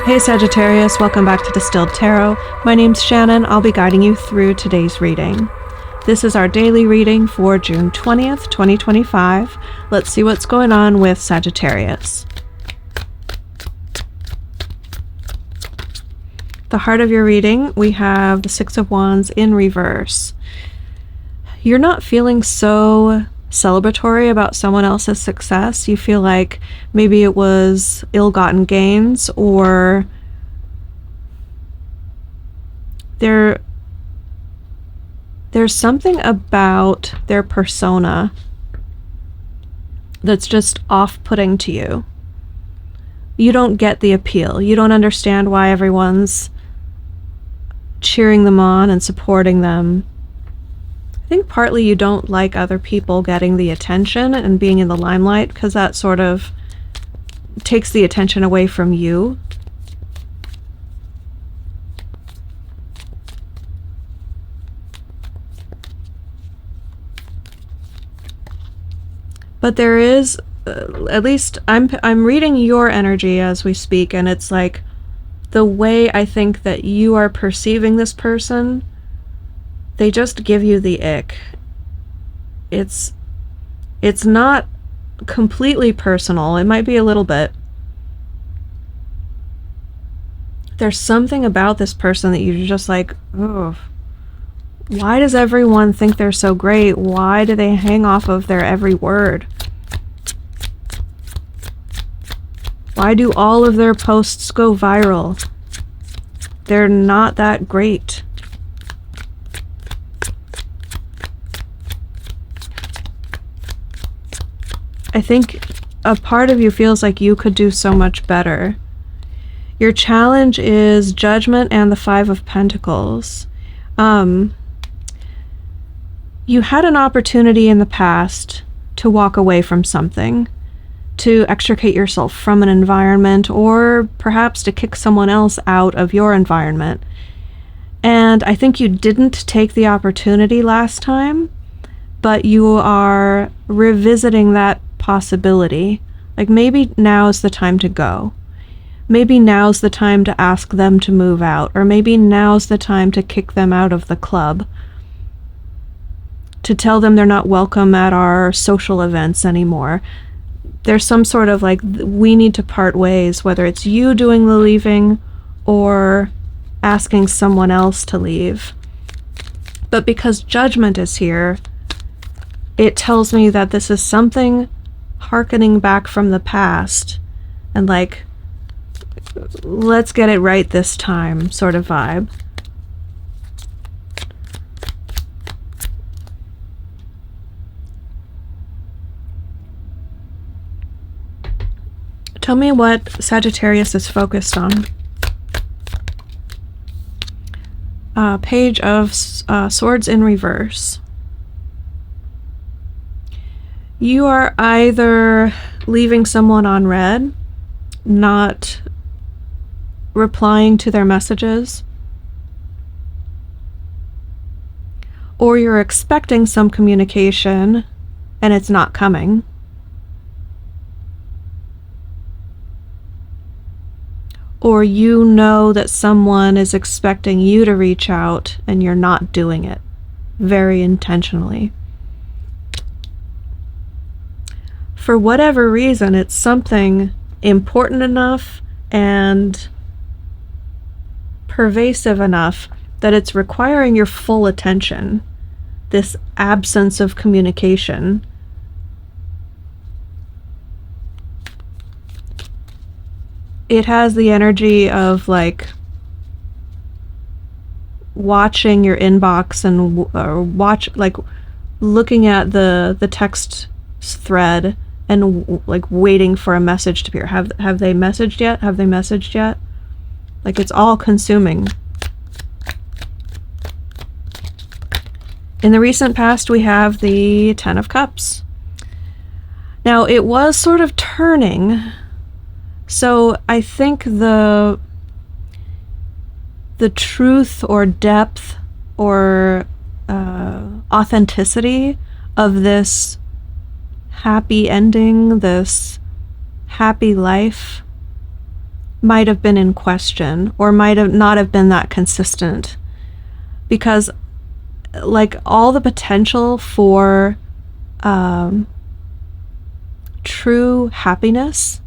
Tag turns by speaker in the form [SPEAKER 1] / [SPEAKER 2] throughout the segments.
[SPEAKER 1] Hey Sagittarius, welcome back to Distilled Tarot. My name's Shannon. I'll be guiding you through today's reading. This is our daily reading for June 20th, 2025. Let's see what's going on with Sagittarius. The heart of your reading, we have the Six of Wands in reverse. You're not feeling so celebratory about someone else's success. You feel like maybe it was ill-gotten gains, or there's something about their persona that's just off-putting to you. You don't get the appeal. You don't understand why everyone's cheering them on and supporting them. I think partly you don't like other people getting the attention and being in the limelight, because that sort of takes the attention away from you. But there is, at least I'm reading your energy as we speak, and it's like the way I think that you are perceiving this person, they just give you the ick. It's not completely personal. It might be a little bit. There's something about this person that you're just like, oh, why does everyone think they're so great? Why do they hang off of their every word? Why do all of their posts go viral? They're not that great. I think a part of you feels like you could do so much better. Your challenge is Judgment and the Five of Pentacles. You had an opportunity in the past to walk away from something, to extricate yourself from an environment, or perhaps to kick someone else out of your environment. And I think you didn't take the opportunity last time, but you are revisiting that possibility. Like, maybe now's the time to go. Maybe now's the time to ask them to move out, or maybe now's the time to kick them out of the club, to tell them they're not welcome at our social events anymore. There's some sort of like, we need to part ways, whether it's you doing the leaving or asking someone else to leave. But because Judgment is here, it tells me that this is something harkening back from the past, and like, let's get it right this time sort of vibe. Tell me what Sagittarius is focused on. Page of Swords in reverse. You are either leaving someone on read, not replying to their messages, or you're expecting some communication and it's not coming. Or you know that someone is expecting you to reach out and you're not doing it very intentionally. For whatever reason, it's something important enough and pervasive enough that it's requiring your full attention, this absence of communication. It has the energy of like watching your inbox and looking at the text thread and like waiting for a message to appear. Have they messaged yet? Have they messaged yet? Like, it's all consuming. In the recent past, we have the Ten of Cups. Now, it was sort of turning, so I think the truth or depth or authenticity of this happy ending, this happy life, might have been in question, or might have not have been that consistent. Because like all the potential for true happiness,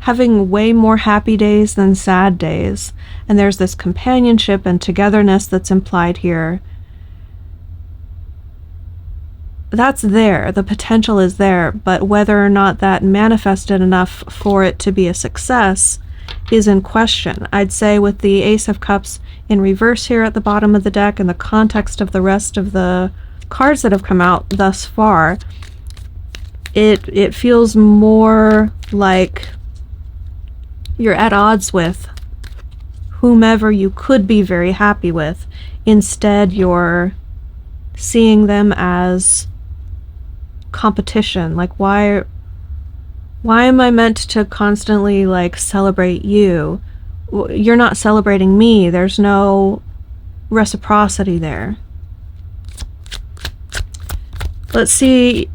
[SPEAKER 1] having way more happy days than sad days, and there's this companionship and togetherness that's implied here. That's there, the potential is there, but whether or not that manifested enough for it to be a success is in question. I'd say with the Ace of Cups in reverse here at the bottom of the deck, in the context of the rest of the cards that have come out thus far, it feels more like you're at odds with whomever you could be very happy with. Instead, you're seeing them as competition. Like, why am I meant to constantly like celebrate you? You're not celebrating me. There's no reciprocity there. Let's see,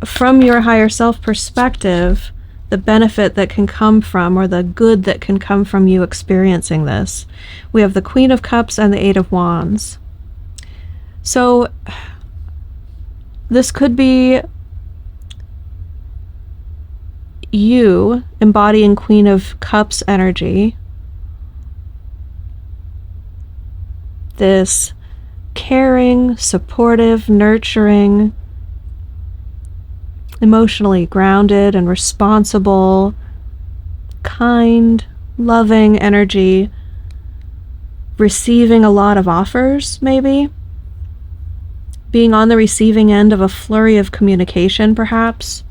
[SPEAKER 1] from your higher self perspective, the benefit that can come from, or the good that can come from you experiencing this. We have the Queen of Cups and the Eight of Wands. So this could be you embodying Queen of Cups energy. This caring, supportive, nurturing, emotionally grounded and responsible, kind, loving energy, receiving a lot of offers, maybe. Being on the receiving end of a flurry of communication, perhaps.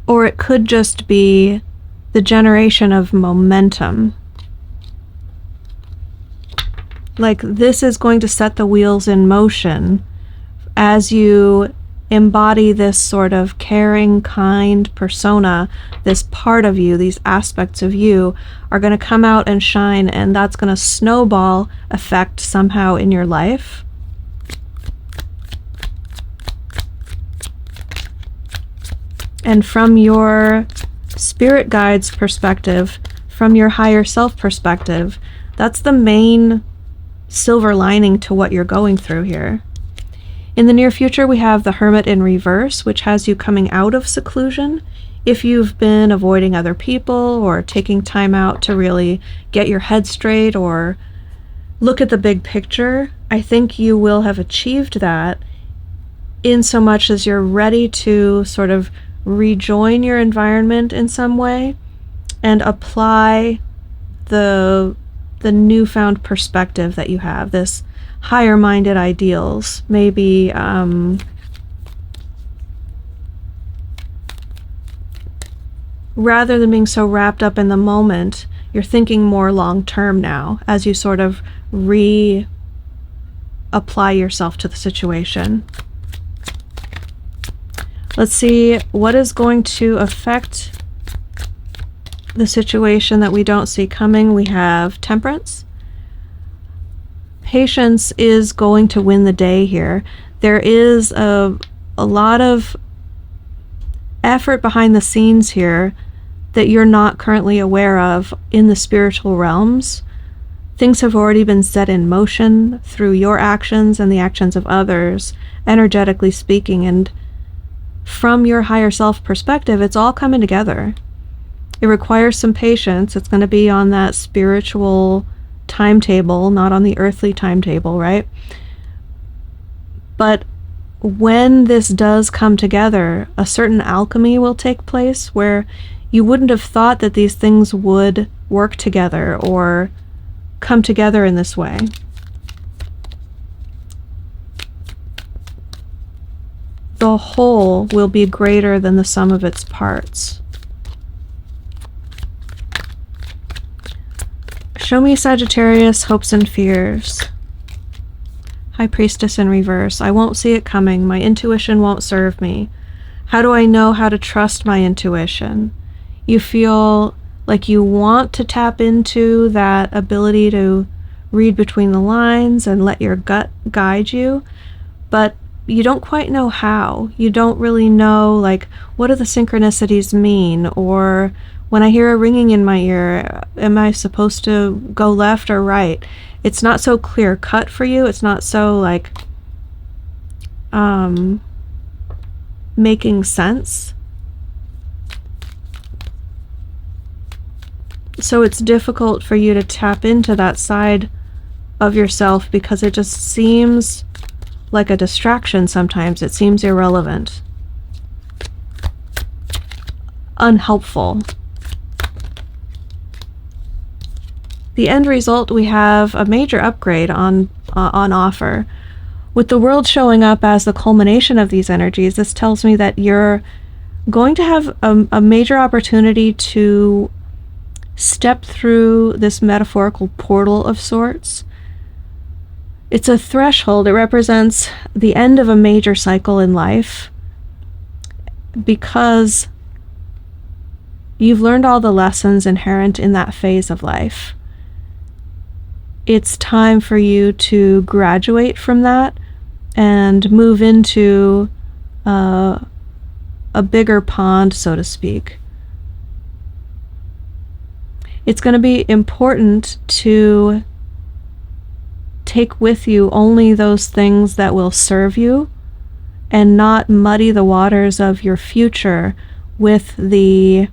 [SPEAKER 1] Or it could just be the generation of momentum. Like, this is going to set the wheels in motion as you embody this sort of caring, kind persona. This part of you, these aspects of you are going to come out and shine, and that's going to snowball effect somehow in your life. And from your spirit guide's perspective, from your higher self perspective, that's the main silver lining to what you're going through here. In the near future, we have the Hermit in reverse, which has you coming out of seclusion. If you've been avoiding other people or taking time out to really get your head straight or look at the big picture, I think you will have achieved that in so much as you're ready to sort of rejoin your environment in some way and apply the newfound perspective that you have, this higher-minded ideals. Maybe rather than being so wrapped up in the moment, you're thinking more long-term now as you sort of reapply yourself to the situation. Let's see what is going to affect the situation that we don't see coming. We have Temperance. Patience is going to win the day here. There is a lot of effort behind the scenes here that you're not currently aware of in the spiritual realms. Things have already been set in motion through your actions and the actions of others, energetically speaking, and from your higher self perspective, it's all coming together. It requires some patience. It's going to be on that spiritual timetable, not on the earthly timetable, right? But when this does come together, a certain alchemy will take place where you wouldn't have thought that these things would work together or come together in this way. The whole will be greater than the sum of its parts. Show me, Sagittarius, hopes and fears. High Priestess in reverse. I won't see it coming. My intuition won't serve me. How do I know how to trust my intuition? You feel like you want to tap into that ability to read between the lines and let your gut guide you, but you don't quite know how. You don't really know, like, what do the synchronicities mean? Or when I hear a ringing in my ear, am I supposed to go left or right? It's not so clear cut for you. It's not so, like, making sense. So it's difficult for you to tap into that side of yourself because it just seems like a distraction sometimes. It seems irrelevant, unhelpful. The end result, we have a major upgrade on offer. With the world showing up as the culmination of these energies, this tells me that you're going to have a major opportunity to step through this metaphorical portal of sorts. It's a threshold. It represents the end of a major cycle in life because you've learned all the lessons inherent in that phase of life. It's time for you to graduate from that and move into a bigger pond, so to speak. It's going to be important to take with you only those things that will serve you and not muddy the waters of your future with the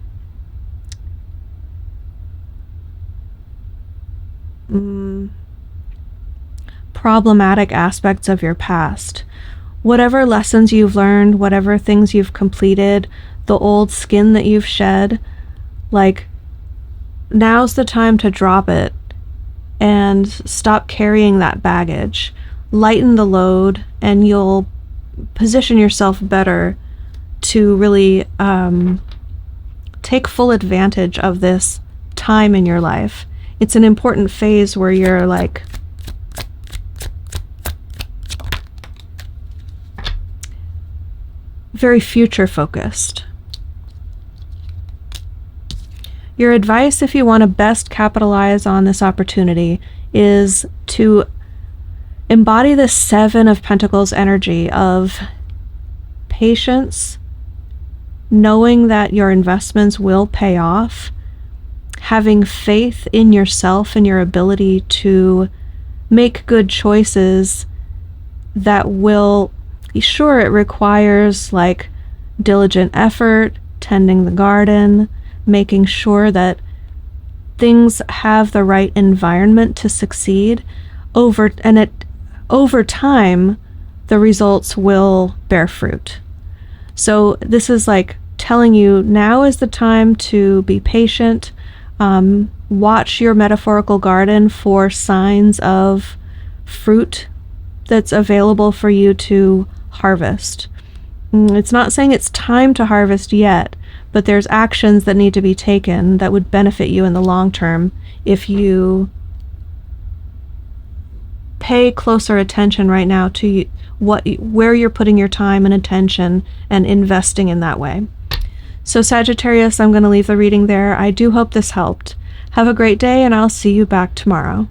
[SPEAKER 1] problematic aspects of your past. Whatever lessons you've learned, whatever things you've completed, the old skin that you've shed, like, now's the time to drop it and stop carrying that baggage. Lighten the load, and you'll position yourself better to really take full advantage of this time in your life. It's an important phase where you're like very future focused. Your advice, if you want to best capitalize on this opportunity, is to embody the Seven of Pentacles energy of patience, knowing that your investments will pay off, having faith in yourself and your ability to make good choices that will, sure, it requires like diligent effort, tending the garden, making sure that things have the right environment to succeed. Over time, the results will bear fruit. So this is like telling you now is the time to be patient. Watch your metaphorical garden for signs of fruit that's available for you to harvest. It's not saying it's time to harvest yet, but there's actions that need to be taken that would benefit you in the long term if you pay closer attention right now to where you're putting your time and attention and investing in that way. So Sagittarius, I'm going to leave the reading there. I do hope this helped. Have a great day, and I'll see you back tomorrow.